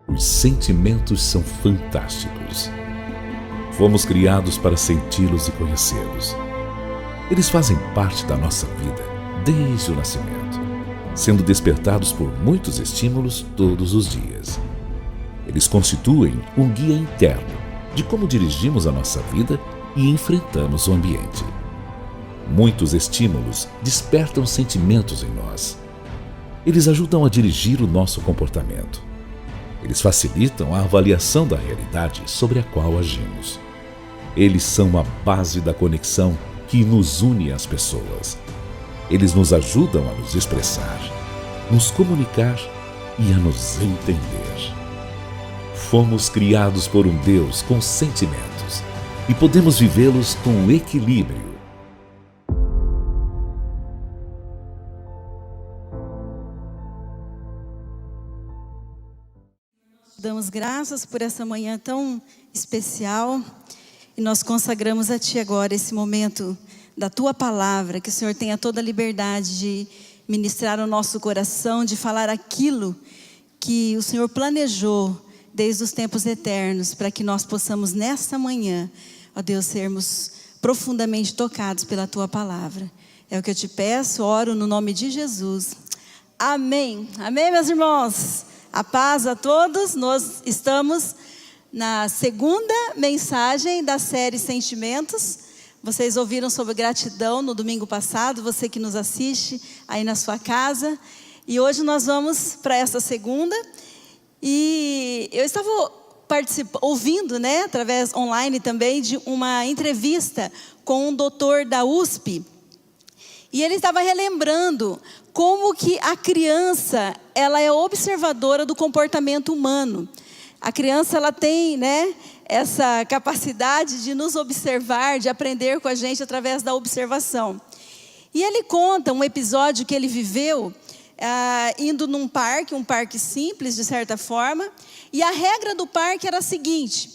Os sentimentos são fantásticos. Fomos criados para senti-los e conhecê-los. Eles fazem parte da nossa vida desde o nascimento, sendo despertados por muitos estímulos todos os dias. Eles constituem um guia interno de como dirigimos a nossa vida e enfrentamos o ambiente. Muitos estímulos despertam sentimentos em nós. Eles ajudam a dirigir o nosso comportamento. Eles facilitam a avaliação da realidade sobre a qual agimos. Eles são a base da conexão que nos une às pessoas. Eles nos ajudam a nos expressar, nos comunicar e a nos entender. Fomos criados por um Deus com sentimentos e podemos vivê-los com equilíbrio. Damos graças por essa manhã tão especial e nós consagramos a Ti agora esse momento da Tua palavra, que o Senhor tenha toda a liberdade de ministrar ao nosso coração, de falar aquilo que o Senhor planejou desde os tempos eternos, para que nós possamos nesta manhã, ó Deus, sermos profundamente tocados pela Tua palavra. É o que eu te peço, oro no nome de Jesus. Amém. Amém, meus irmãos. A paz a todos. Nós estamos na segunda mensagem da série Sentimentos. Vocês ouviram sobre gratidão no domingo passado, você que nos assiste aí na sua casa. E hoje nós vamos para essa segunda. E eu estava ouvindo, através online também, de uma entrevista com um doutor da USP. E ele estava relembrando como que a criança, ela é observadora do comportamento humano. A criança, ela tem, essa capacidade de nos observar, de aprender com a gente através da observação. E ele conta um episódio que ele viveu, indo num parque, um parque simples, de certa forma. E a regra do parque era a seguinte: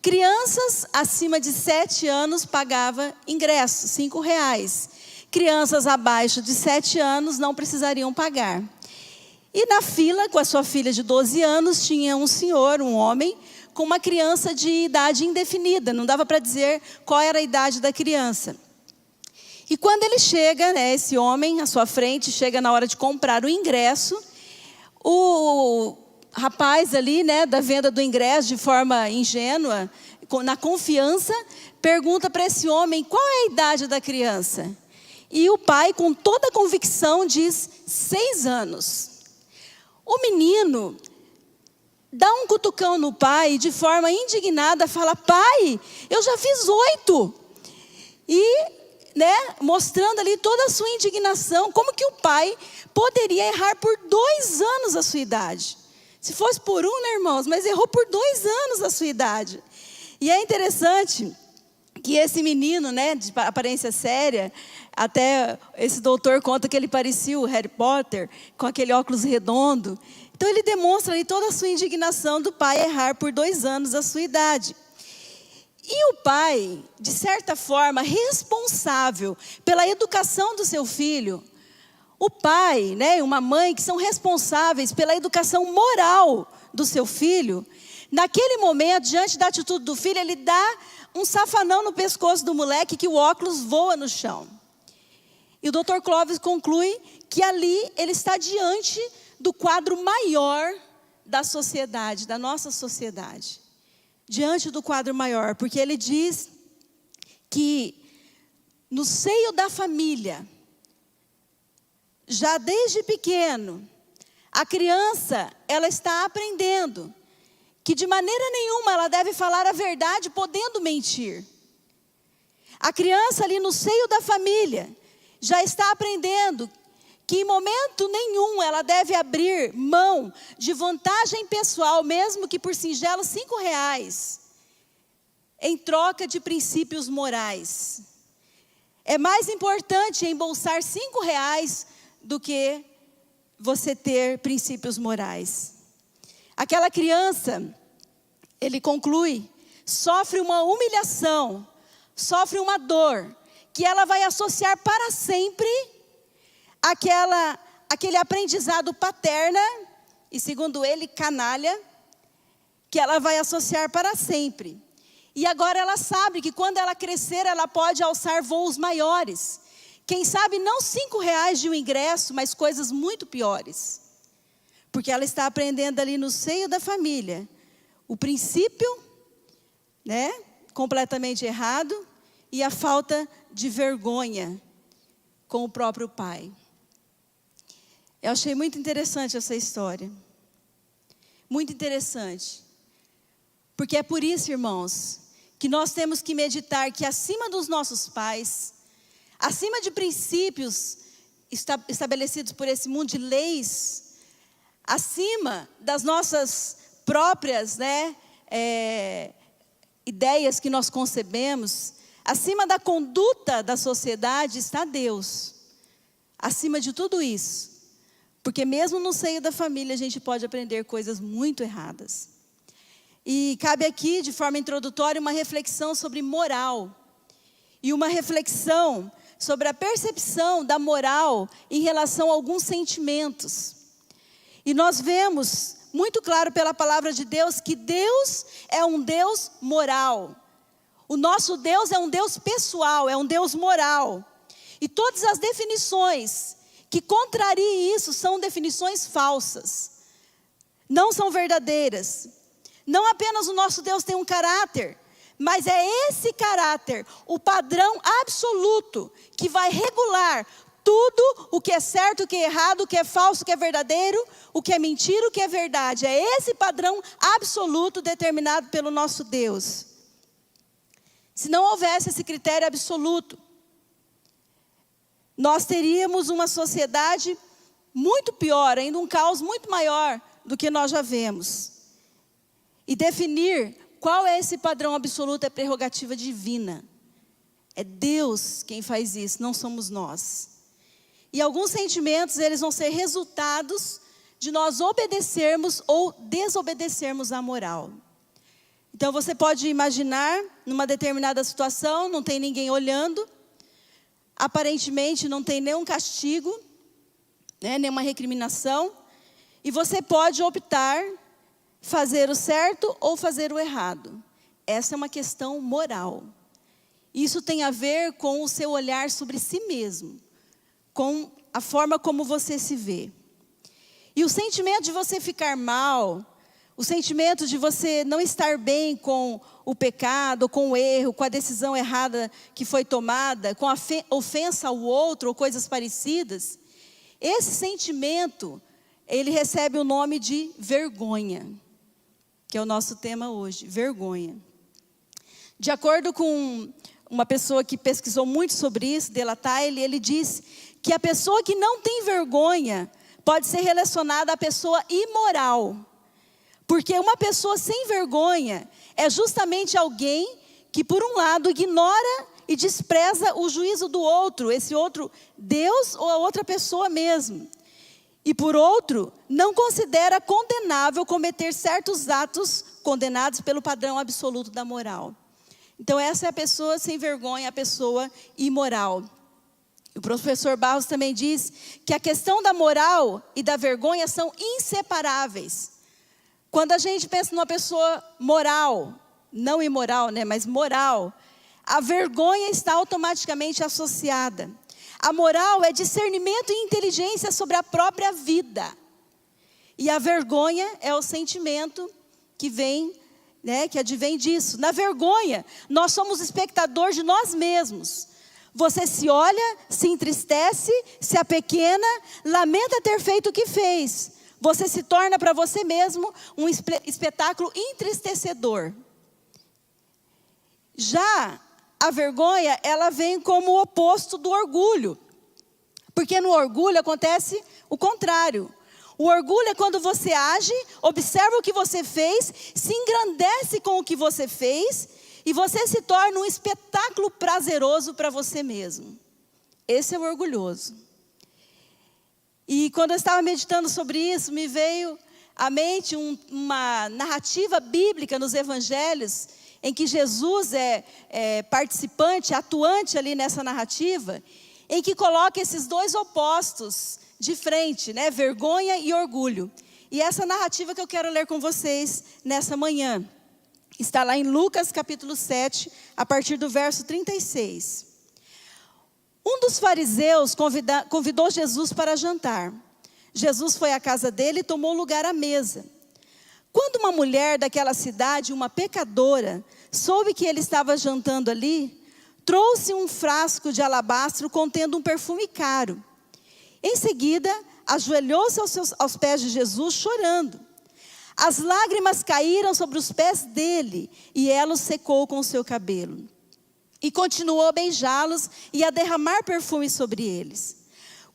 crianças acima de 7 anos pagavam ingresso, R$5. Crianças abaixo de 7 anos não precisariam pagar. E na fila, com a sua filha de 12 anos, tinha um senhor, um homem, com uma criança de idade indefinida. Não dava para dizer qual era a idade da criança. E quando ele chega, esse homem à sua frente, chega na hora de comprar o ingresso, o rapaz ali, da venda do ingresso, de forma ingênua, na confiança, pergunta para esse homem qual é a idade da criança. E o pai, com toda a convicção, diz 6 anos. O menino dá um cutucão no pai e, de forma indignada, fala: pai, eu já fiz 8. E, mostrando ali toda a sua indignação, como que o pai poderia errar por 2 anos a sua idade? Se fosse por 1, irmãos, mas errou por 2 anos a sua idade. E é interessante que esse menino, de aparência séria, até esse doutor conta que ele parecia o Harry Potter, com aquele óculos redondo. Então ele demonstra ali toda a sua indignação do pai errar por 2 anos a sua idade. E o pai, de certa forma, responsável pela educação do seu filho, o pai, e uma mãe que são responsáveis pela educação moral do seu filho, naquele momento, diante da atitude do filho, ele dá um safanão no pescoço do moleque que o óculos voa no chão. E o Dr. Clóvis conclui que ali ele está diante do quadro maior da sociedade, da nossa sociedade. Diante do quadro maior, porque ele diz que no seio da família, já desde pequeno, a criança, ela está aprendendo que de maneira nenhuma ela deve falar a verdade podendo mentir. A criança ali no seio da família já está aprendendo que em momento nenhum ela deve abrir mão de vantagem pessoal, mesmo que por singelos R$5, em troca de princípios morais. É mais importante embolsar R$5 do que você ter princípios morais. Aquela criança, ele conclui, sofre uma humilhação, sofre uma dor, que ela vai associar para sempre aquele aprendizado paterna, e segundo ele, canalha, que ela vai associar para sempre. E agora ela sabe que quando ela crescer, ela pode alçar voos maiores. Quem sabe não R$5 de um ingresso, mas coisas muito piores. Porque ela está aprendendo ali no seio da família o princípio, né, completamente errado, e a falta de vergonha com o próprio pai. Eu achei muito interessante essa história. Muito interessante. Porque é por isso, irmãos, que nós temos que meditar que acima dos nossos pais, acima de princípios estabelecidos por esse mundo de leis, acima das nossas próprias, ideias que nós concebemos, acima da conduta da sociedade está Deus. Acima de tudo isso. Porque mesmo no seio da família a gente pode aprender coisas muito erradas. E cabe aqui, de forma introdutória, uma reflexão sobre moral. E uma reflexão sobre a percepção da moral em relação a alguns sentimentos. E nós vemos muito claro pela palavra de Deus que Deus é um Deus moral. O nosso Deus é um Deus pessoal, é um Deus moral. E todas as definições que contrariem isso são definições falsas. Não são verdadeiras. Não apenas o nosso Deus tem um caráter, mas é esse caráter, o padrão absoluto, que vai regular tudo o que é certo, o que é errado, o que é falso, o que é verdadeiro, o que é mentira, o que é verdade. É esse padrão absoluto determinado pelo nosso Deus. Se não houvesse esse critério absoluto, nós teríamos uma sociedade muito pior, ainda um caos muito maior do que nós já vemos. E definir qual é esse padrão absoluto é prerrogativa divina. É Deus quem faz isso, não somos nós. E alguns sentimentos, eles vão ser resultados de nós obedecermos ou desobedecermos à moral. Então você pode imaginar, numa determinada situação, não tem ninguém olhando, aparentemente não tem nenhum castigo, nenhuma recriminação, e você pode optar fazer o certo ou fazer o errado. Essa é uma questão moral. Isso tem a ver com o seu olhar sobre si mesmo, com a forma como você se vê. E o sentimento de você ficar mal, o sentimento de você não estar bem com o pecado, com o erro, com a decisão errada que foi tomada, com a ofensa ao outro ou coisas parecidas, esse sentimento, ele recebe o nome de vergonha, que é o nosso tema hoje, vergonha. De acordo com uma pessoa que pesquisou muito sobre isso, De La Taille, ele diz que a pessoa que não tem vergonha pode ser relacionada à pessoa imoral. Porque uma pessoa sem vergonha é justamente alguém que, por um lado, ignora e despreza o juízo do outro, esse outro Deus ou a outra pessoa mesmo. E por outro, não considera condenável cometer certos atos condenados pelo padrão absoluto da moral. Então essa é a pessoa sem vergonha, a pessoa imoral. O professor Barros também diz que a questão da moral e da vergonha são inseparáveis. Quando a gente pensa numa pessoa moral, não imoral, mas moral, a vergonha está automaticamente associada. A moral é discernimento e inteligência sobre a própria vida. E a vergonha é o sentimento que vem, que advém disso. Na vergonha, nós somos espectadores de nós mesmos. Você se olha, se entristece, se apequena, lamenta ter feito o que fez. Você se torna para você mesmo um espetáculo entristecedor. Já a vergonha, ela vem como o oposto do orgulho. Porque no orgulho acontece o contrário. O orgulho é quando você age, observa o que você fez, se engrandece com o que você fez, e você se torna um espetáculo prazeroso para você mesmo. Esse é o orgulhoso. E quando eu estava meditando sobre isso, me veio à mente uma narrativa bíblica nos evangelhos, em que Jesus é participante, atuante ali nessa narrativa, em que coloca esses dois opostos de frente, vergonha e orgulho. E essa narrativa que eu quero ler com vocês nessa manhã está lá em Lucas capítulo 7, a partir do verso 36. Um dos fariseus convidou Jesus para jantar. Jesus foi à casa dele e tomou lugar à mesa. Quando uma mulher daquela cidade, uma pecadora, soube que ele estava jantando ali, trouxe um frasco de alabastro contendo um perfume caro. Em seguida, ajoelhou-se aos pés de Jesus, chorando. As lágrimas caíram sobre os pés dele, e ela os secou com o seu cabelo. E continuou a beijá-los e a derramar perfume sobre eles.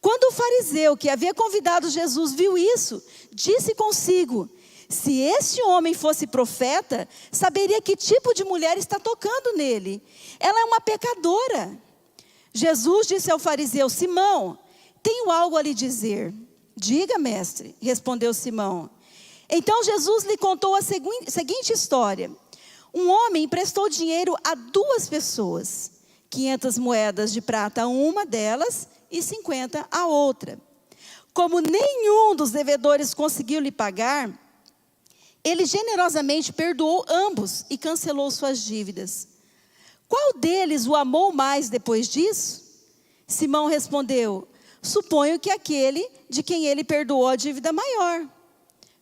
Quando o fariseu que havia convidado Jesus viu isso, disse consigo: se este homem fosse profeta, saberia que tipo de mulher está tocando nele. Ela é uma pecadora. Jesus disse ao fariseu: Simão, tenho algo a lhe dizer. Diga, mestre, respondeu Simão. Então Jesus lhe contou a seguinte história. Um homem emprestou dinheiro a 2 pessoas, 500 moedas de prata a uma delas e 50 a outra. Como nenhum dos devedores conseguiu lhe pagar, ele generosamente perdoou ambos e cancelou suas dívidas. Qual deles o amou mais depois disso? Simão respondeu: suponho que aquele de quem ele perdoou a dívida maior.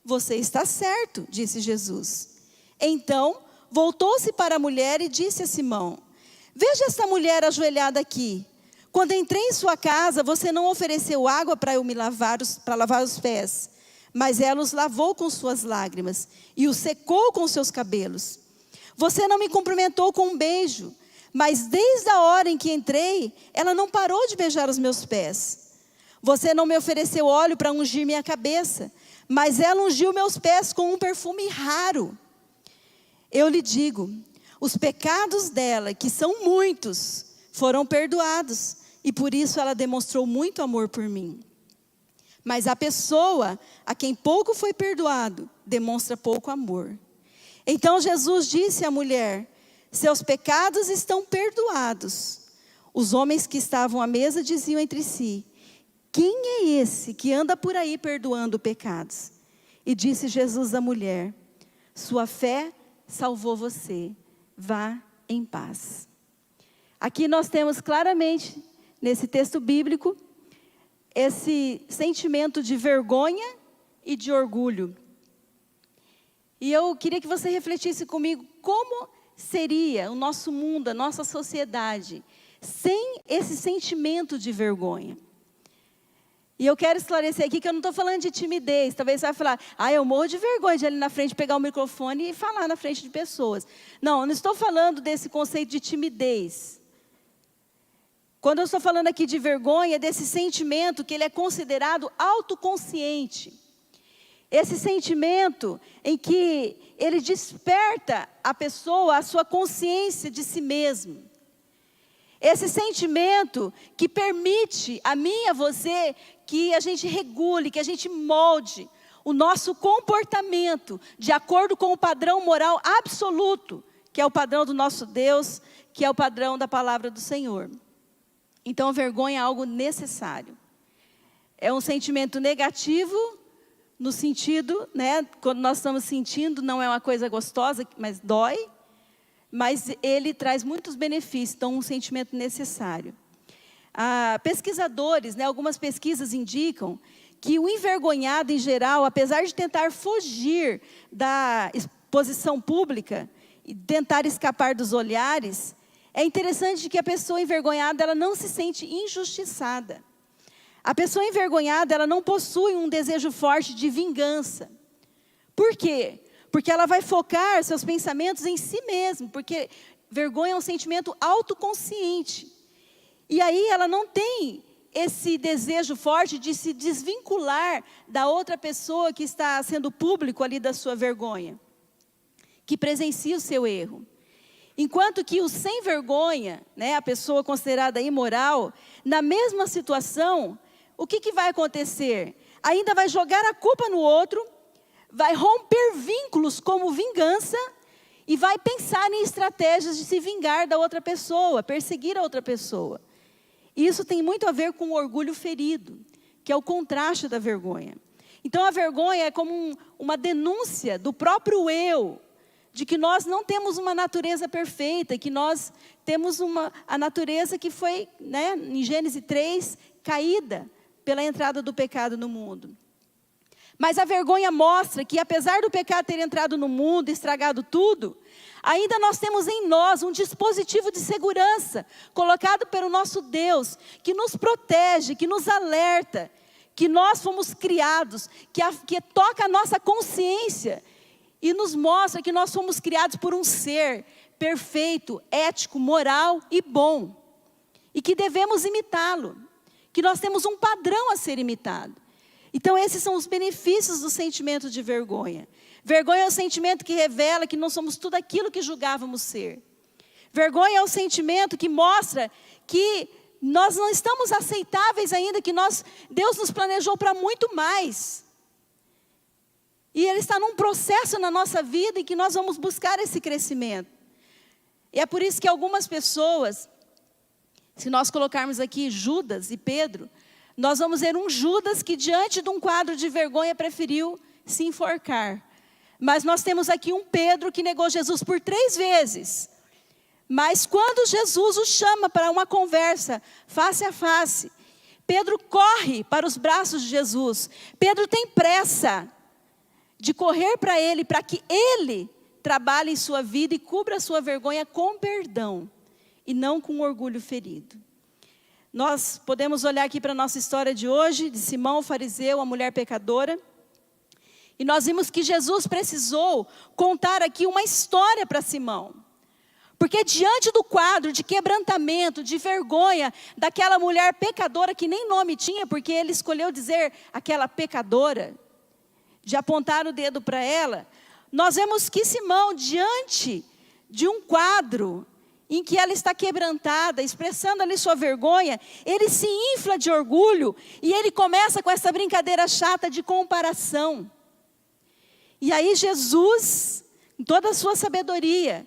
Você está certo, disse Jesus. Então, voltou-se para a mulher e disse a Simão: veja esta mulher ajoelhada aqui. Quando entrei em sua casa, você não ofereceu água para eu me lavar os pés, mas ela os lavou com suas lágrimas e os secou com seus cabelos. Você não me cumprimentou com um beijo, mas desde a hora em que entrei, ela não parou de beijar os meus pés. Você não me ofereceu óleo para ungir minha cabeça, mas ela ungiu meus pés com um perfume raro. Eu lhe digo, os pecados dela, que são muitos, foram perdoados, e por isso ela demonstrou muito amor por mim. Mas a pessoa a quem pouco foi perdoado, demonstra pouco amor. Então Jesus disse à mulher: seus pecados estão perdoados. Os homens que estavam à mesa diziam entre si: quem é esse que anda por aí perdoando pecados? E disse Jesus à mulher: sua fé salvou você, vá em paz. Aqui nós temos claramente, nesse texto bíblico, esse sentimento de vergonha e de orgulho. E eu queria que você refletisse comigo como seria o nosso mundo, a nossa sociedade, sem esse sentimento de vergonha. E eu quero esclarecer aqui que eu não estou falando de timidez. Talvez você vai falar: eu morro de vergonha de ir ali na frente, pegar o microfone e falar na frente de pessoas. Não, eu não estou falando desse conceito de timidez. Quando eu estou falando aqui de vergonha, é desse sentimento que ele é considerado autoconsciente. Esse sentimento em que ele desperta a pessoa a sua consciência de si mesmo. Esse sentimento que permite a mim e a você que a gente regule, que a gente molde o nosso comportamento de acordo com o padrão moral absoluto, que é o padrão do nosso Deus, que é o padrão da palavra do Senhor. Então, a vergonha é algo necessário. É um sentimento negativo, no sentido, quando nós estamos sentindo, não é uma coisa gostosa, mas dói. Mas ele traz muitos benefícios, então um sentimento necessário. Pesquisadores, algumas pesquisas indicam que o envergonhado em geral, apesar de tentar fugir da exposição pública e tentar escapar dos olhares, é interessante que a pessoa envergonhada, ela não se sente injustiçada. A pessoa envergonhada, ela não possui um desejo forte de vingança. Por quê? Porque ela vai focar seus pensamentos em si mesma, porque vergonha é um sentimento autoconsciente. E aí ela não tem esse desejo forte de se desvincular da outra pessoa que está sendo público ali da sua vergonha, que presencia o seu erro. Enquanto que o sem vergonha, a pessoa considerada imoral, na mesma situação, o que vai acontecer? Ainda vai jogar a culpa no outro, vai romper vínculos como vingança e vai pensar em estratégias de se vingar da outra pessoa, perseguir a outra pessoa. Isso tem muito a ver com o orgulho ferido, que é o contraste da vergonha. Então a vergonha é como uma denúncia do próprio eu, de que nós não temos uma natureza perfeita, que nós temos a natureza que foi, em Gênesis 3, caída pela entrada do pecado no mundo. Mas a vergonha mostra que, apesar do pecado ter entrado no mundo, estragado tudo, ainda nós temos em nós um dispositivo de segurança, colocado pelo nosso Deus, que nos protege, que nos alerta, que nós fomos criados, que toca a nossa consciência, e nos mostra que nós fomos criados por um ser perfeito, ético, moral e bom, e que devemos imitá-lo, que nós temos um padrão a ser imitado. Então esses são os benefícios do sentimento de vergonha. Vergonha é o sentimento que revela que não somos tudo aquilo que julgávamos ser. Vergonha é o sentimento que mostra que nós não estamos aceitáveis ainda, que Deus nos planejou para muito mais. E Ele está num processo na nossa vida em que nós vamos buscar esse crescimento. E é por isso que algumas pessoas, se nós colocarmos aqui Judas e Pedro, nós vamos ver um Judas que diante de um quadro de vergonha preferiu se enforcar. Mas nós temos aqui um Pedro que negou Jesus por 3 vezes. Mas quando Jesus o chama para uma conversa face a face, Pedro corre para os braços de Jesus. Pedro tem pressa de correr para ele, para que ele trabalhe em sua vida e cubra a sua vergonha com perdão e não com orgulho ferido. Nós podemos olhar aqui para a nossa história de hoje, de Simão, o fariseu, a mulher pecadora. E nós vimos que Jesus precisou contar aqui uma história para Simão. Porque diante do quadro de quebrantamento, de vergonha, daquela mulher pecadora que nem nome tinha, porque ele escolheu dizer aquela pecadora, de apontar o dedo para ela, nós vemos que Simão, diante de um quadro em que ela está quebrantada, expressando ali sua vergonha, ele se infla de orgulho e ele começa com essa brincadeira chata de comparação. E aí Jesus, em toda a sua sabedoria,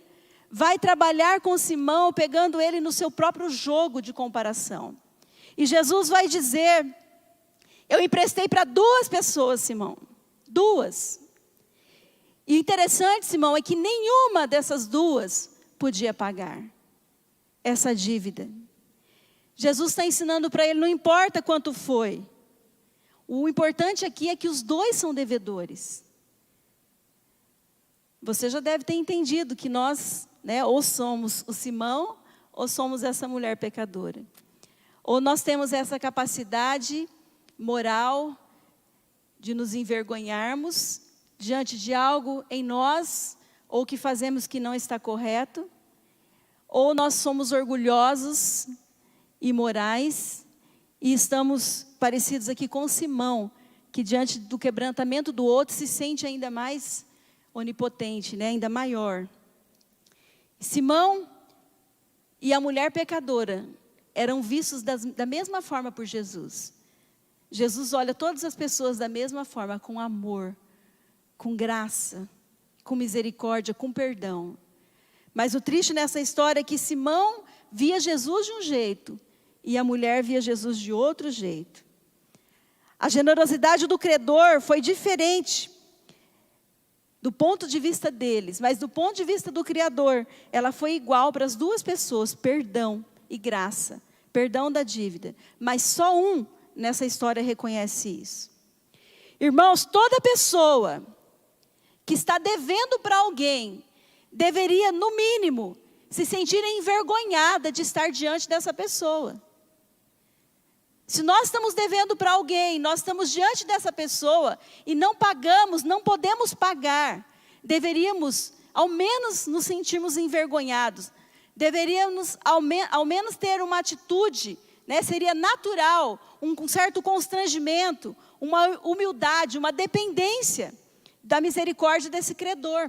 vai trabalhar com Simão, pegando ele no seu próprio jogo de comparação. E Jesus vai dizer: eu emprestei para 2 pessoas, Simão. 2. E o interessante, Simão, é que nenhuma dessas 2 podia pagar essa dívida. Jesus está ensinando para ele, não importa quanto foi. O importante aqui é que os 2 são devedores. Você já deve ter entendido que nós, ou somos o Simão, ou somos essa mulher pecadora. Ou nós temos essa capacidade moral de nos envergonharmos diante de algo em nós, ou que fazemos que não está correto, ou nós somos orgulhosos, imorais, e estamos parecidos aqui com Simão, que diante do quebrantamento do outro se sente ainda mais onipotente, ainda maior. Simão e a mulher pecadora eram vistos da mesma forma por Jesus. Jesus olha todas as pessoas da mesma forma, com amor, com graça, com misericórdia, com perdão. Mas o triste nessa história é que Simão via Jesus de um jeito e a mulher via Jesus de outro jeito. A generosidade do credor foi diferente do ponto de vista deles, mas do ponto de vista do Criador, ela foi igual para as 2 pessoas, perdão e graça, perdão da dívida. Mas só um nessa história reconhece isso. Irmãos, toda pessoa que está devendo para alguém, deveria, no mínimo, se sentir envergonhada de estar diante dessa pessoa. Se nós estamos devendo para alguém, nós estamos diante dessa pessoa e não pagamos, não podemos pagar, deveríamos ao menos nos sentirmos envergonhados. Deveríamos ao menos ter uma atitude, seria natural, um certo constrangimento, uma humildade, uma dependência da misericórdia desse credor.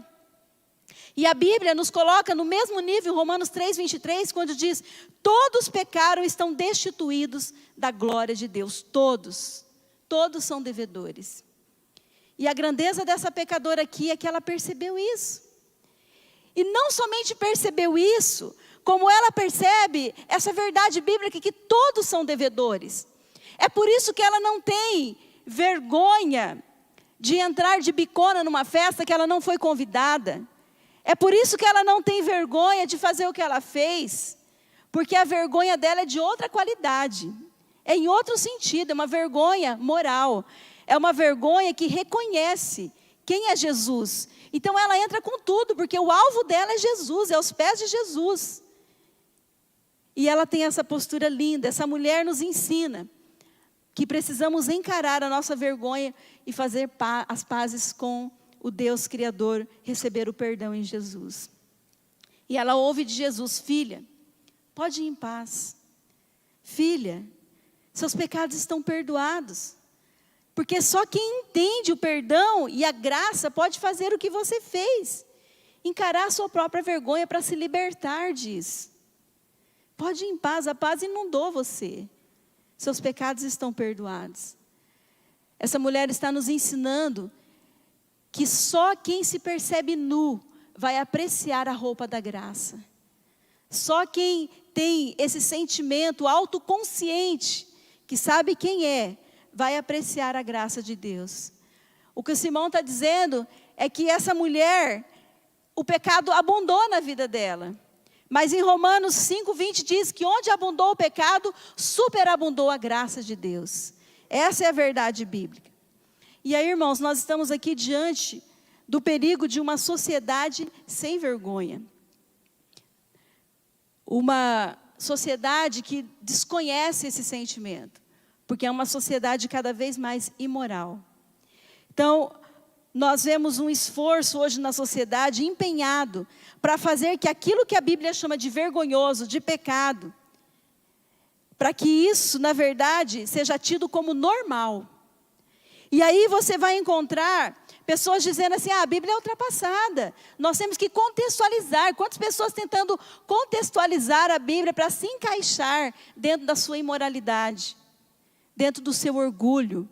E a Bíblia nos coloca no mesmo nível, Romanos 3:23, quando diz: todos pecaram e estão destituídos da glória de Deus. Todos são devedores. E a grandeza dessa pecadora aqui é que ela percebeu isso. E não somente percebeu isso, como ela percebe essa verdade bíblica que todos são devedores. É por isso que ela não tem vergonha de entrar de bicona numa festa que ela não foi convidada. É por isso que ela não tem vergonha de fazer o que ela fez, porque a vergonha dela é de outra qualidade, é em outro sentido, é uma vergonha moral, é uma vergonha que reconhece quem é Jesus. Então ela entra com tudo, porque o alvo dela é Jesus, é os pés de Jesus. E ela tem essa postura linda. Essa mulher nos ensina que precisamos encarar a nossa vergonha e fazer as pazes com o Deus Criador, receber o perdão em Jesus. E ela ouve de Jesus: filha, pode ir em paz. Filha, seus pecados estão perdoados. Porque só quem entende o perdão e a graça pode fazer o que você fez. Encarar a sua própria vergonha para se libertar disso. Pode ir em paz, a paz inundou você. Seus pecados estão perdoados. Essa mulher está nos ensinando que só quem se percebe nu vai apreciar a roupa da graça. Só quem tem esse sentimento autoconsciente, que sabe quem é, vai apreciar a graça de Deus. O que o Simão está dizendo é que essa mulher, o pecado abundou na vida dela. Mas em Romanos 5:20 diz que onde abundou o pecado, superabundou a graça de Deus. Essa é a verdade bíblica. E aí, irmãos, nós estamos aqui diante do perigo de uma sociedade sem vergonha. Uma sociedade que desconhece esse sentimento, porque é uma sociedade cada vez mais imoral. Então, nós vemos um esforço hoje na sociedade empenhado para fazer que aquilo que a Bíblia chama de vergonhoso, de pecado, para que isso, na verdade, seja tido como normal. E aí você vai encontrar pessoas dizendo assim: a Bíblia é ultrapassada, nós temos que contextualizar. Quantas pessoas tentando contextualizar a Bíblia para se encaixar dentro da sua imoralidade, dentro do seu orgulho,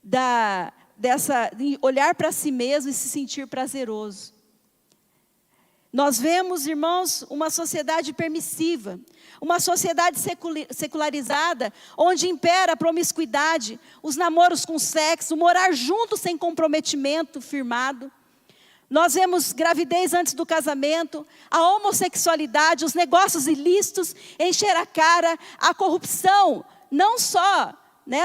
de olhar para si mesmo e se sentir prazeroso. Nós vemos, irmãos, uma sociedade permissiva, uma sociedade secularizada, onde impera a promiscuidade, os namoros com sexo, morar junto sem comprometimento firmado. Nós vemos gravidez antes do casamento, a homossexualidade, os negócios ilícitos, encher a cara, a corrupção, não só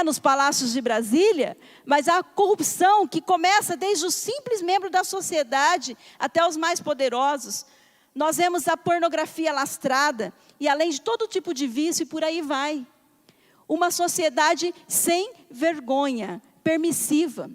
nos palácios de Brasília, mas a corrupção que começa desde o simples membro da sociedade até os mais poderosos. Nós vemos a pornografia lastrada, e além de todo tipo de vício, e por aí vai. Uma sociedade sem vergonha, permissiva.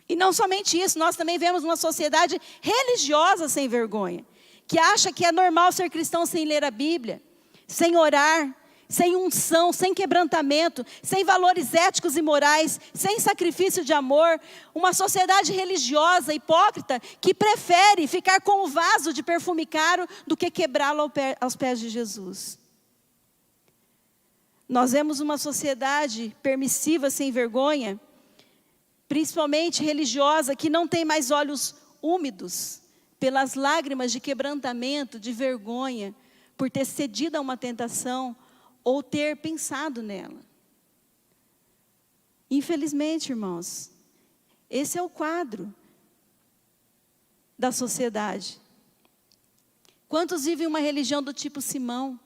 E não somente isso, nós também vemos uma sociedade religiosa sem vergonha, que acha que é normal ser cristão sem ler a Bíblia, sem orar, sem unção, sem quebrantamento, sem valores éticos e morais, sem sacrifício de amor. Uma sociedade religiosa, hipócrita, que prefere ficar com o vaso de perfume caro do que quebrá-lo aos pés de Jesus. Nós vemos uma sociedade permissiva, sem vergonha, principalmente religiosa, que não tem mais olhos úmidos pelas lágrimas de quebrantamento, de vergonha, por ter cedido a uma tentação, ou ter pensado nela. Infelizmente, irmãos, esse é o quadro da sociedade. Quantos vivem uma religião do tipo Simão,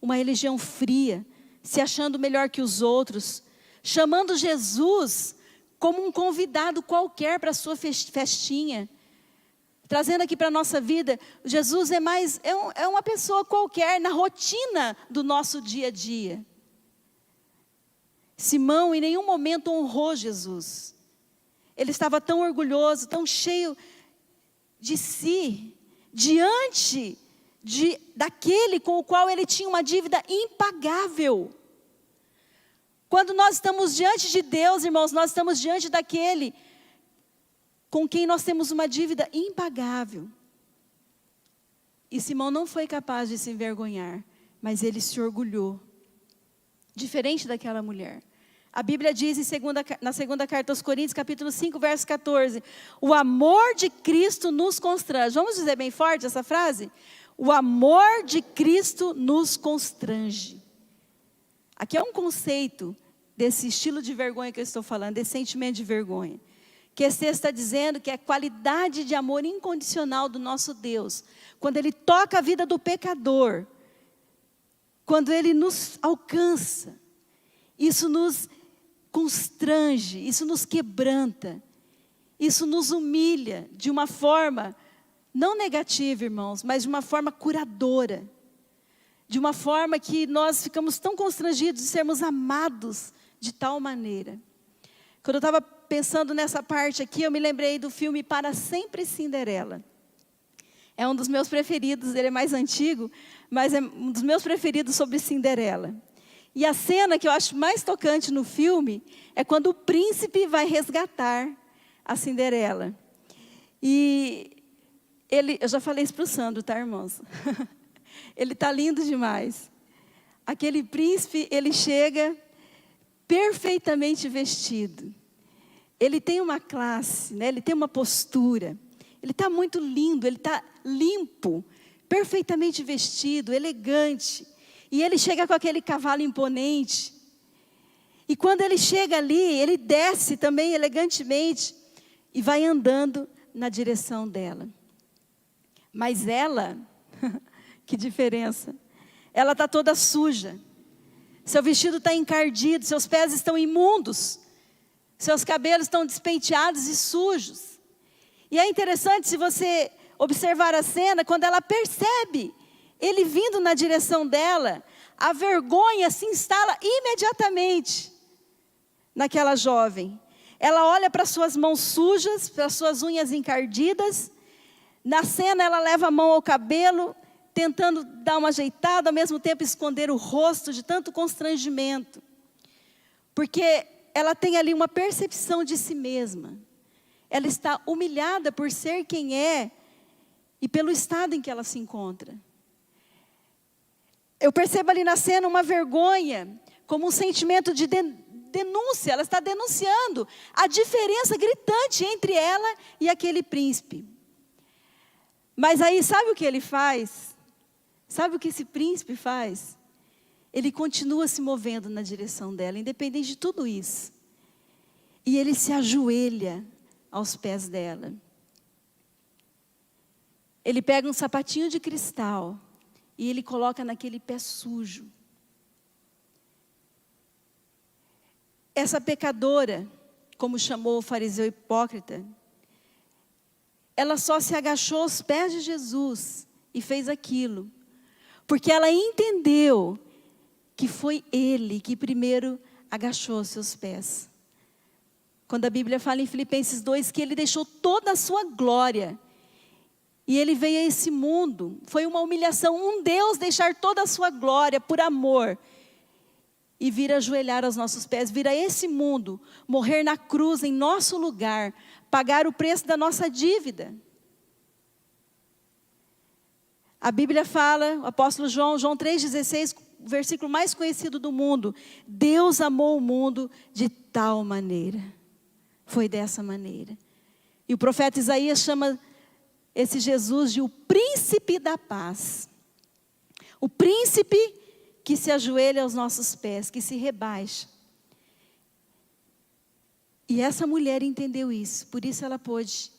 uma religião fria, se achando melhor que os outros, chamando Jesus como um convidado qualquer para a sua festinha, trazendo aqui para a nossa vida, Jesus é uma pessoa qualquer na rotina do nosso dia a dia. Simão em nenhum momento honrou Jesus. Ele estava tão orgulhoso, tão cheio de si, diante daquele com o qual ele tinha uma dívida impagável. Quando nós estamos diante de Deus, irmãos, nós estamos diante daquele com quem nós temos uma dívida impagável. E Simão não foi capaz de se envergonhar, mas ele se orgulhou. Diferente daquela mulher. A Bíblia diz na segunda carta aos Coríntios, capítulo 5, verso 14. O amor de Cristo nos constrange. Vamos dizer bem forte essa frase? O amor de Cristo nos constrange. Aqui é um conceito desse estilo de vergonha que eu estou falando, desse sentimento de vergonha. que esse texto está dizendo que é a qualidade de amor incondicional do nosso Deus. Quando Ele toca a vida do pecador, quando Ele nos alcança, isso nos constrange, isso nos quebranta, isso nos humilha de uma forma não negativa, irmãos, mas de uma forma curadora. De uma forma que nós ficamos tão constrangidos de sermos amados de tal maneira. Quando eu estava pensando nessa parte aqui, eu me lembrei do filme Para Sempre Cinderela. É um dos meus preferidos, ele é mais antigo, mas é um dos meus preferidos sobre Cinderela. E a cena que eu acho mais tocante no filme é quando o príncipe vai resgatar a Cinderela. E eu já falei isso para o Sandro, tá, irmãos? Ele está lindo demais. Aquele príncipe, ele chega perfeitamente vestido. Ele tem uma classe, né? Ele tem uma postura. Ele está muito lindo, ele está limpo, perfeitamente vestido, elegante. E ele chega com aquele cavalo imponente. E quando ele chega ali, ele desce também elegantemente e vai andando na direção dela. Mas ela, que diferença, ela está toda suja. Seu vestido está encardido, seus pés estão imundos, seus cabelos estão despenteados e sujos. E é interessante, se você observar a cena, quando ela percebe ele vindo na direção dela, a vergonha se instala imediatamente naquela jovem. Ela olha para suas mãos sujas, para suas unhas encardidas. Na cena ela leva a mão ao cabelo, tentando dar uma ajeitada, ao mesmo tempo esconder o rosto de tanto constrangimento. Porque ela tem ali uma percepção de si mesma. Ela está humilhada por ser quem é e pelo estado em que ela se encontra. Eu percebo ali na cena uma vergonha, como um sentimento de denúncia. Ela está denunciando a diferença gritante entre ela e aquele príncipe. Mas aí, sabe o que ele faz? Sabe o que esse príncipe faz? Ele continua se movendo na direção dela, independente de tudo isso. E ele se ajoelha aos pés dela. Ele pega um sapatinho de cristal e ele coloca naquele pé sujo. Essa pecadora, como chamou o fariseu hipócrita, ela só se agachou aos pés de Jesus e fez aquilo, porque ela entendeu que foi Ele que primeiro agachou os seus pés. Quando a Bíblia fala em Filipenses 2 que Ele deixou toda a sua glória, e Ele veio a esse mundo, foi uma humilhação, um Deus deixar toda a sua glória por amor, e vir ajoelhar aos nossos pés, vir a esse mundo, morrer na cruz em nosso lugar, pagar o preço da nossa dívida. A Bíblia fala, o apóstolo João 3,16, o versículo mais conhecido do mundo: Deus amou o mundo de tal maneira. Foi dessa maneira. E o profeta Isaías chama esse Jesus de o príncipe da paz. O príncipe que se ajoelha aos nossos pés, que se rebaixa. E essa mulher entendeu isso, por isso ela pôde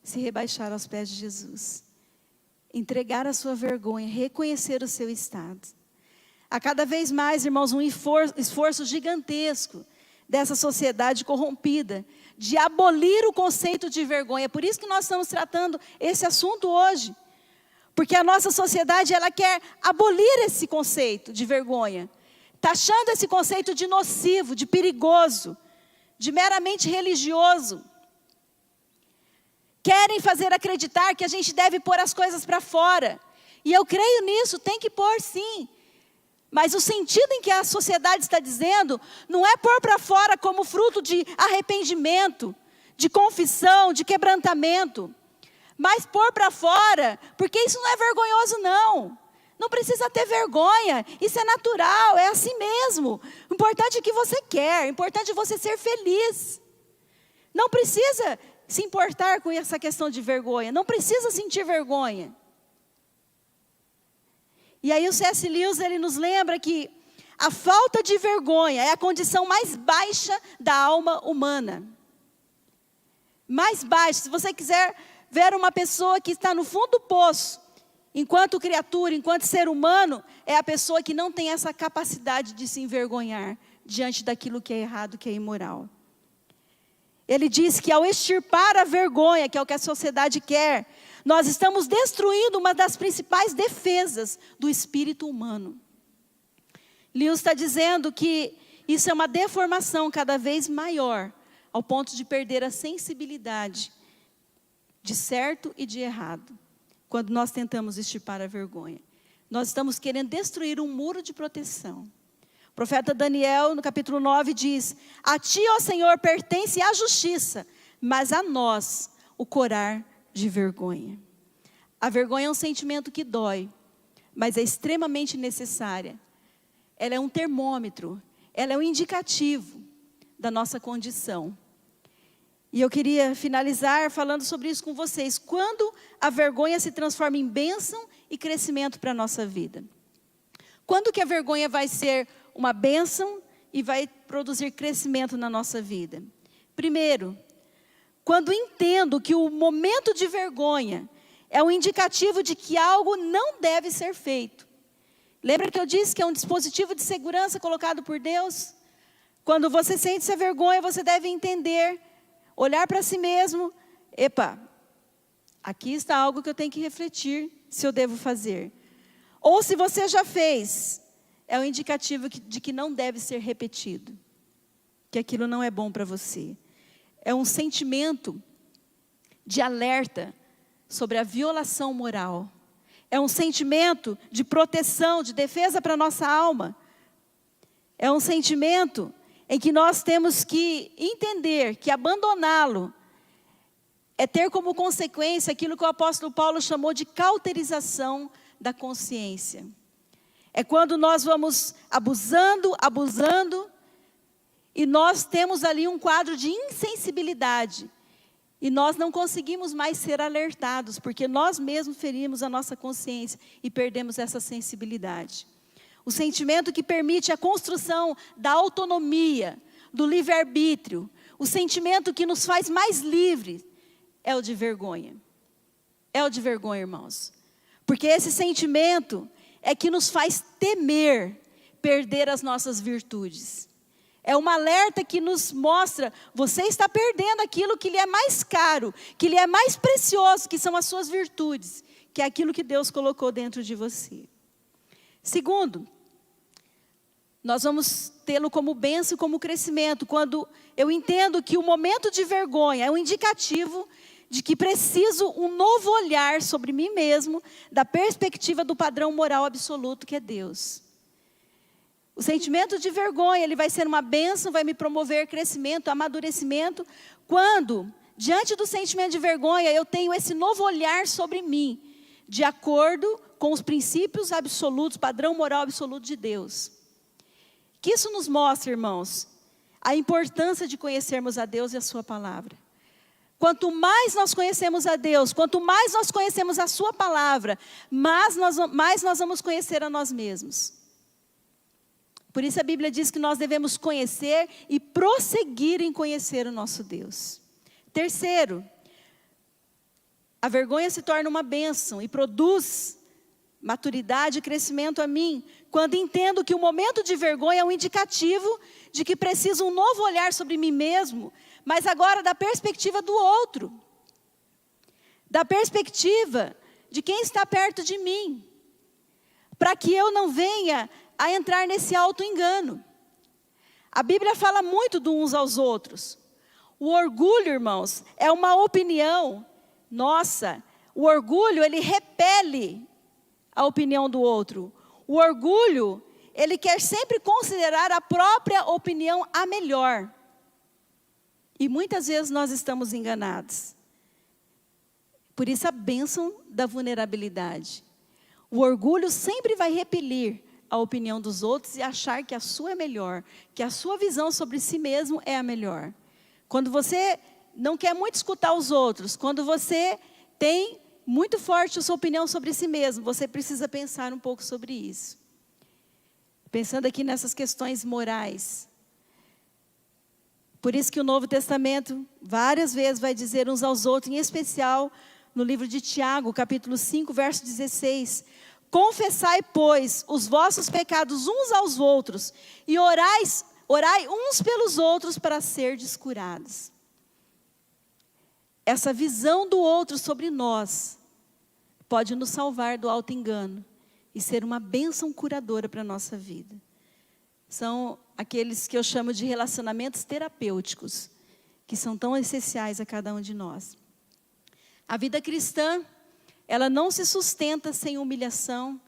se rebaixar aos pés de Jesus. Entregar a sua vergonha, reconhecer o seu estado. A cada vez mais, irmãos, um esforço gigantesco dessa sociedade corrompida, de abolir o conceito de vergonha. Por isso que nós estamos tratando esse assunto hoje. Porque a nossa sociedade, ela quer abolir esse conceito de vergonha, taxando esse conceito de nocivo, de perigoso, de meramente religioso. Querem fazer acreditar que a gente deve pôr as coisas para fora. E eu creio nisso, tem que pôr sim. Mas o sentido em que a sociedade está dizendo, não é pôr para fora como fruto de arrependimento, de confissão, de quebrantamento. Mas pôr para fora, porque isso não é vergonhoso não. Não precisa ter vergonha, isso é natural, é assim mesmo. O importante é que você quer, o importante é você ser feliz. Não precisa se importar com essa questão de vergonha, não precisa sentir vergonha. E aí o C.S. Lewis, ele nos lembra que a falta de vergonha é a condição mais baixa da alma humana. mais baixo. Se você quiser ver uma pessoa que está no fundo do poço, enquanto criatura, enquanto ser humano, é a pessoa que não tem essa capacidade de se envergonhar diante daquilo que é errado, que é imoral. Ele diz que ao extirpar a vergonha, que é o que a sociedade quer, nós estamos destruindo uma das principais defesas do espírito humano. Lewis está dizendo que isso é uma deformação cada vez maior, ao ponto de perder a sensibilidade de certo e de errado, quando nós tentamos extirpar a vergonha. Nós estamos querendo destruir um muro de proteção. O profeta Daniel, no capítulo 9, diz: a ti, ó Senhor, pertence a justiça, mas a nós o corar de vergonha. A vergonha é um sentimento que dói, mas é extremamente necessária. Ela é um termômetro, ela é um indicativo da nossa condição. E eu queria finalizar falando sobre isso com vocês. Quando a vergonha se transforma em bênção e crescimento para a nossa vida? Quando que a vergonha vai ser uma bênção e vai produzir crescimento na nossa vida? Primeiro, quando entendo que o momento de vergonha é um indicativo de que algo não deve ser feito. Lembra que eu disse que é um dispositivo de segurança colocado por Deus? Quando você sente essa vergonha, você deve entender, olhar para si mesmo. Epa, aqui está algo que eu tenho que refletir se eu devo fazer. Ou se você já fez, é um indicativo de que não deve ser repetido. Que aquilo não é bom para você. É um sentimento de alerta sobre a violação moral. É um sentimento de proteção, de defesa para a nossa alma. É um sentimento em que nós temos que entender que abandoná-lo é ter como consequência aquilo que o apóstolo Paulo chamou de cauterização da consciência. É quando nós vamos abusando, e nós temos ali um quadro de insensibilidade. E nós não conseguimos mais ser alertados, porque nós mesmos ferimos a nossa consciência e perdemos essa sensibilidade. O sentimento que permite a construção da autonomia, do livre-arbítrio, o sentimento que nos faz mais livres, é o de vergonha. É o de vergonha, irmãos. Porque esse sentimento é que nos faz temer perder as nossas virtudes. É um alerta que nos mostra, você está perdendo aquilo que lhe é mais caro, que lhe é mais precioso, que são as suas virtudes, que é aquilo que Deus colocou dentro de você. Segundo, nós vamos tê-lo como bênção e como crescimento, quando eu entendo que o momento de vergonha é um indicativo de que preciso um novo olhar sobre mim mesmo, da perspectiva do padrão moral absoluto que é Deus. O sentimento de vergonha, ele vai ser uma bênção, vai me promover crescimento, amadurecimento, quando, diante do sentimento de vergonha, eu tenho esse novo olhar sobre mim, de acordo com os princípios absolutos, padrão moral absoluto de Deus. Que isso nos mostra, irmãos, a importância de conhecermos a Deus e a sua palavra. Quanto mais nós conhecemos a Deus, quanto mais nós conhecemos a sua palavra, mais nós vamos conhecer a nós mesmos. Por isso a Bíblia diz que nós devemos conhecer e prosseguir em conhecer o nosso Deus. Terceiro, a vergonha se torna uma bênção e produz maturidade e crescimento a mim, quando entendo que o momento de vergonha é um indicativo de que preciso um novo olhar sobre mim mesmo, mas agora da perspectiva do outro, da perspectiva de quem está perto de mim, para que eu não venha a entrar nesse auto-engano. A Bíblia fala muito de uns aos outros. O orgulho, irmãos, é uma opinião nossa. O orgulho, ele repele a opinião do outro. O orgulho, ele quer sempre considerar a própria opinião a melhor. E muitas vezes nós estamos enganados. Por isso a bênção da vulnerabilidade. O orgulho sempre vai repelir a opinião dos outros e achar que a sua é melhor, que a sua visão sobre si mesmo é a melhor. Quando você não quer muito escutar os outros, quando você tem muito forte a sua opinião sobre si mesmo, você precisa pensar um pouco sobre isso. Pensando aqui nessas questões morais. Por isso que o Novo Testamento várias vezes vai dizer uns aos outros, em especial no livro de Tiago, capítulo 5, verso 16. Confessai, pois, os vossos pecados uns aos outros e orai uns pelos outros para serdes curados. Essa visão do outro sobre nós pode nos salvar do auto-engano e ser uma bênção curadora para a nossa vida. São aqueles que eu chamo de relacionamentos terapêuticos, que são tão essenciais a cada um de nós. A vida cristã, ela não se sustenta sem humilhação,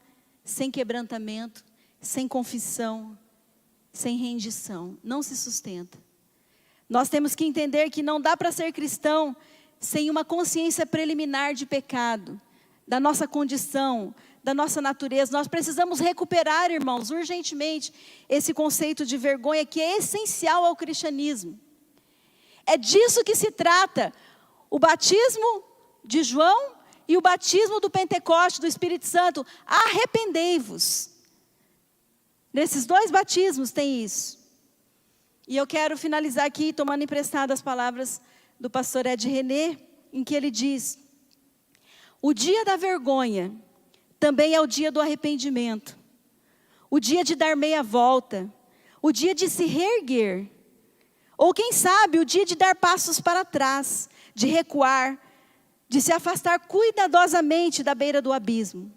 sem quebrantamento, sem confissão, sem rendição. Não se sustenta. Nós temos que entender que não dá para ser cristão sem uma consciência preliminar de pecado, da nossa condição, da nossa natureza. Nós precisamos recuperar, irmãos, urgentemente, esse conceito de vergonha que é essencial ao cristianismo. É disso que se trata o batismo de João e o batismo do Pentecoste, do Espírito Santo. Arrependei-vos. Nesses dois batismos tem isso. E eu quero finalizar aqui tomando emprestado as palavras do pastor Ed René, em que ele diz: o dia da vergonha também é o dia do arrependimento, o dia de dar meia volta, o dia de se reerguer, ou quem sabe o dia de dar passos para trás, de recuar, de se afastar cuidadosamente da beira do abismo.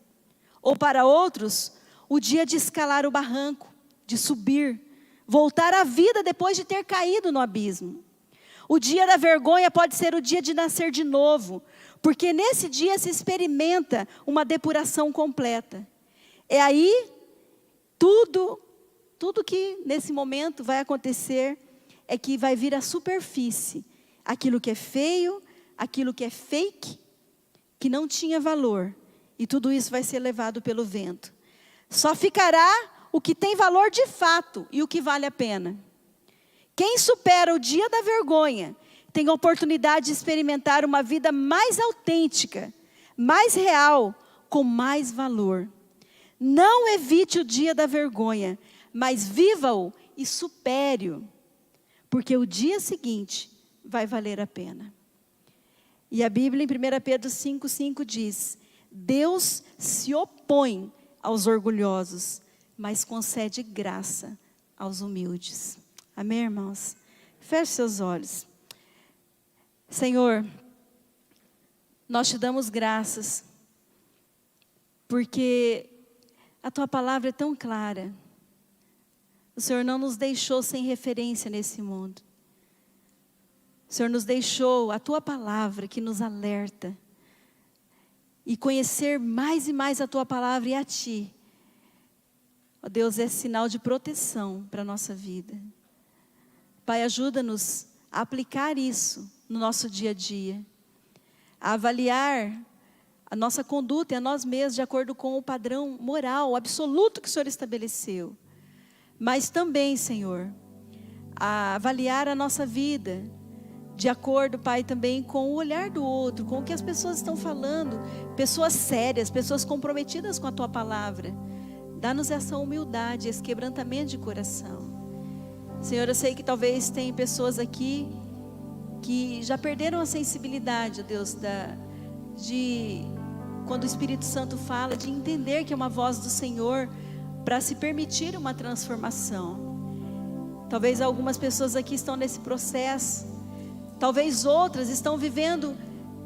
Ou para outros, o dia de escalar o barranco, de subir, voltar à vida depois de ter caído no abismo. O dia da vergonha pode ser o dia de nascer de novo, porque nesse dia se experimenta uma depuração completa. É aí tudo que nesse momento vai acontecer é que vai vir à superfície aquilo que é feio, aquilo que é fake, que não tinha valor, e tudo isso vai ser levado pelo vento. Só ficará o que tem valor de fato e o que vale a pena. Quem supera o dia da vergonha tem a oportunidade de experimentar uma vida mais autêntica, mais real, com mais valor. Não evite o dia da vergonha, mas viva-o e supere-o, porque o dia seguinte vai valer a pena. E a Bíblia em 1 Pedro 5,5 diz: Deus se opõe aos orgulhosos, mas concede graça aos humildes. Amém, irmãos? Feche seus olhos. Senhor, nós te damos graças, porque a tua palavra é tão clara. O Senhor não nos deixou sem referência nesse mundo. O Senhor nos deixou a tua palavra que nos alerta. E conhecer mais e mais a tua palavra e a ti, ó Deus, é sinal de proteção para a nossa vida. Pai, ajuda-nos a aplicar isso no nosso dia a dia, a avaliar a nossa conduta e a nós mesmos de acordo com o padrão moral absoluto que o Senhor estabeleceu. Mas também, Senhor, a avaliar a nossa vida de acordo, Pai, também com o olhar do outro, com o que as pessoas estão falando, pessoas sérias, pessoas comprometidas com a tua palavra. Dá-nos essa humildade, esse quebrantamento de coração. Senhor, eu sei que talvez tem pessoas aqui que já perderam a sensibilidade, ó Deus, de quando o Espírito Santo fala, de entender que é uma voz do Senhor para se permitir uma transformação. Talvez algumas pessoas aqui estão nesse processo, talvez outras estão vivendo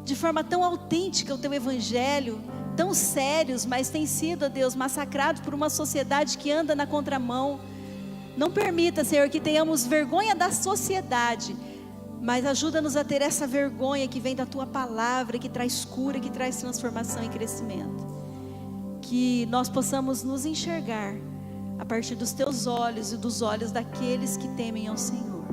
de forma tão autêntica o teu evangelho, tão sérios, mas têm sido, ó Deus, massacrados por uma sociedade que anda na contramão. Não permita, Senhor, que tenhamos vergonha da sociedade, mas ajuda-nos a ter essa vergonha que vem da tua palavra, que traz cura, que traz transformação e crescimento. Que nós possamos nos enxergar a partir dos teus olhos e dos olhos daqueles que temem ao Senhor.